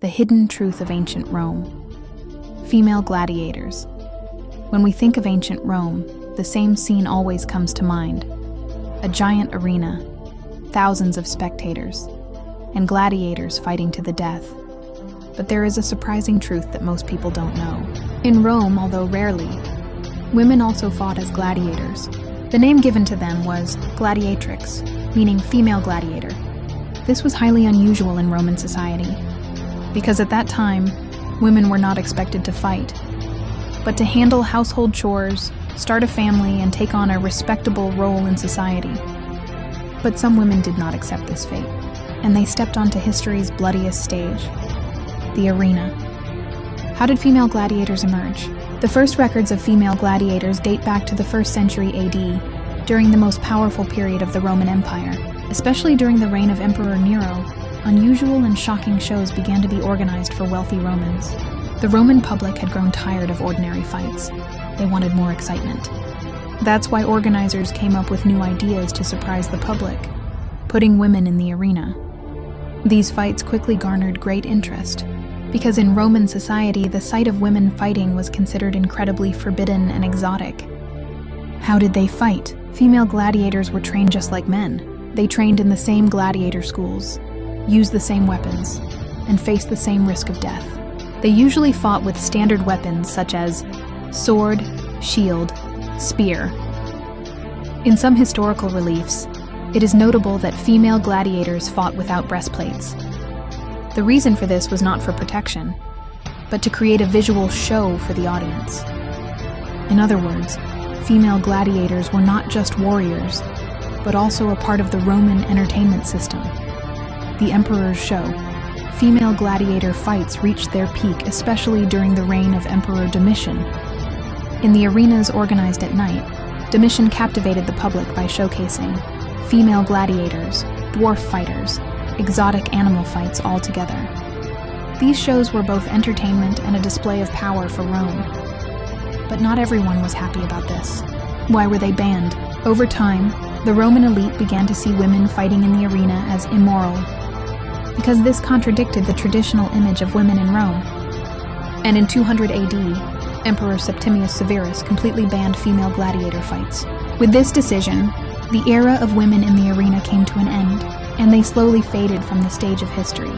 the hidden truth of ancient Rome. Female gladiators. When we think of ancient Rome, the same scene always comes to mind. A giant arena, thousands of spectators, and gladiators fighting to the death. But there is a surprising truth that most people don't know. In Rome, although rarely, women also fought as gladiators. The name given to them was gladiatrix, meaning female gladiator. This was highly unusual in Roman society, because at that time, women were not expected to fight, but to handle household chores, start a family, and take on a respectable role in society. But some women did not accept this fate, and they stepped onto history's bloodiest stage, the arena. How did female gladiators emerge? The first records of female gladiators date back to the 1st century AD, during the most powerful period of the Roman Empire. Especially during the reign of Emperor Nero, unusual and shocking shows began to be organized for wealthy Romans. The Roman public had grown tired of ordinary fights. They wanted more excitement. That's why organizers came up with new ideas to surprise the public, putting women in the arena. These fights quickly garnered great interest, because in Roman society, the sight of women fighting was considered incredibly forbidden and exotic. How did they fight? Female gladiators were trained just like men. They trained in the same gladiator schools, used the same weapons, and faced the same risk of death. They usually fought with standard weapons such as sword, shield, spear. In some historical reliefs, it is notable that female gladiators fought without breastplates. The reason for this was not for protection, but to create a visual show for the audience. In other words, female gladiators were not just warriors, but also a part of the Roman entertainment system. The Emperor's Show. Female gladiator fights reached their peak, especially during the reign of Emperor Domitian. In the arenas organized at night, Domitian captivated the public by showcasing female gladiators, dwarf fighters, exotic animal fights all together. These shows were both entertainment and a display of power for Rome. But not everyone was happy about this. Why were they banned? Over time, the Roman elite began to see women fighting in the arena as immoral, because this contradicted the traditional image of women in Rome. And in 200 AD, Emperor Septimius Severus completely banned female gladiator fights. With this decision, the era of women in the arena came to an end, and they slowly faded from the stage of history.